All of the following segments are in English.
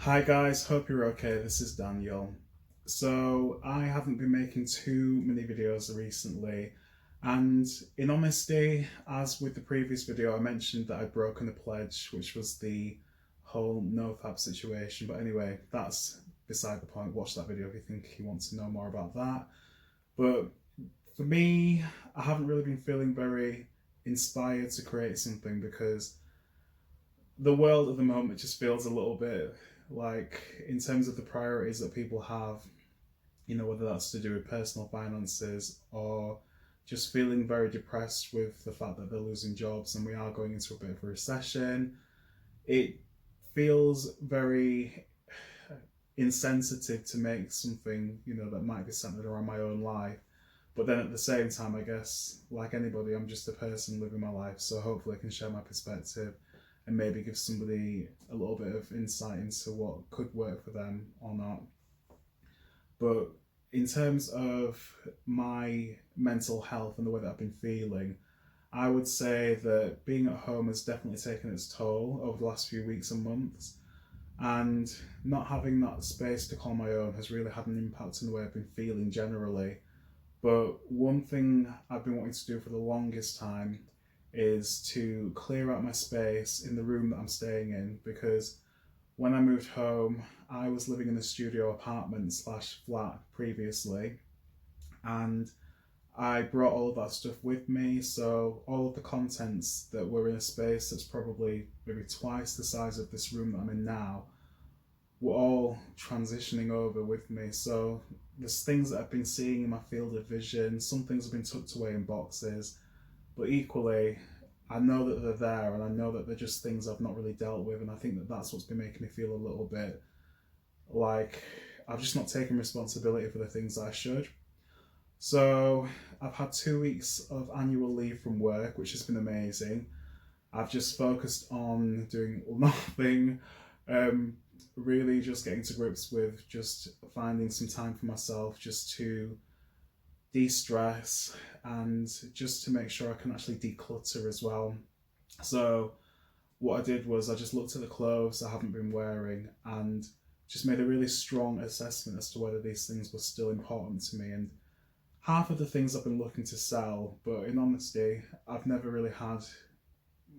Hi guys, hope you're okay. This is Daniel. So I haven't been making too many videos recently, and in honesty, as with the previous video, I mentioned that I'd broken a pledge, which was the whole nofap situation. But anyway, that's beside the point. Watch that video if you think you want to know more about that. But for me, I haven't really been feeling very inspired to create something because the world at the moment just feels a little bit like, in terms of the priorities that people have, whether that's to do with personal finances or just feeling very depressed with the fact that they're losing jobs and we are going into a bit of a recession, it feels very insensitive to make something, that might be centered around my own life. But then at the same time, I guess, like anybody, I'm just a person living my life, so hopefully I can share my perspective and maybe give somebody a little bit of insight into what could work for them or not. But in terms of my mental health and the way that I've been feeling, I would say that being at home has definitely taken its toll over the last few weeks and months. And not having that space to call my own has really had an impact on the way I've been feeling generally. But one thing I've been wanting to do for the longest time is to clear out my space in the room that I'm staying in, because when I moved home, I was living in a studio apartment slash flat previously, and I brought all of that stuff with me. So all of the contents that were in a space that's probably maybe twice the size of this room that I'm in now were all transitioning over with me. So there's things that I've been seeing in my field of vision. Some things have been tucked away in boxes, but equally, I know that they're there, and I know that they're just things I've not really dealt with. And I think that that's what's been making me feel a little bit like I've just not taken responsibility for the things that I should. So I've had 2 weeks of annual leave from work, which has been amazing. I've just focused on doing nothing, really just getting to grips with just finding some time for myself, just to de-stress and just to make sure I can actually declutter as well. So what I did was I just looked at the clothes I haven't been wearing and just made a really strong assessment as to whether these things were still important to me. And half of the things I've been looking to sell, but in honesty, I've never really had,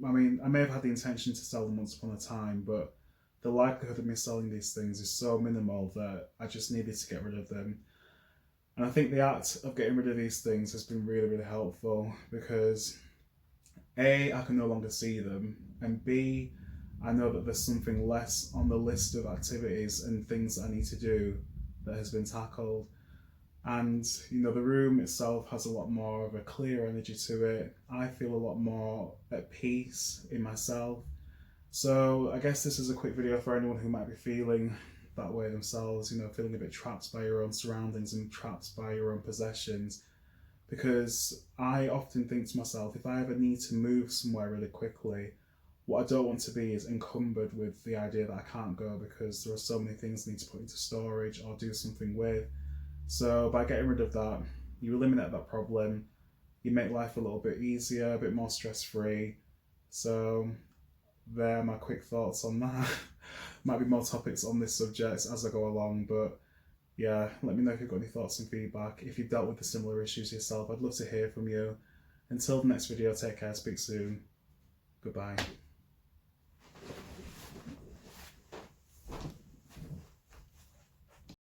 I mean, I may have had the intention to sell them once upon a time, but the likelihood of me selling these things is so minimal that I just needed to get rid of them. And I think the act of getting rid of these things has been really, really helpful because A, I can no longer see them, and B, I know that there's something less on the list of activities and things that I need to do that has been tackled. And, the room itself has a lot more of a clear energy to it. I feel a lot more at peace in myself. So I guess this is a quick video for anyone who might be feeling that way themselves, feeling a bit trapped by your own surroundings and trapped by your own possessions. Because I often think to myself, if I ever need to move somewhere really quickly, what I don't want to be is encumbered with the idea that I can't go because there are so many things I need to put into storage or do something with. So by getting rid of that, you eliminate that problem, you make life a little bit easier, a bit more stress-free. So there are my quick thoughts on that. Might be more topics on this subject as I go along, but yeah, let me know if you've got any thoughts and feedback. If you've dealt with the similar issues yourself, I'd love to hear from you. Until the next video, take care, speak soon. Goodbye.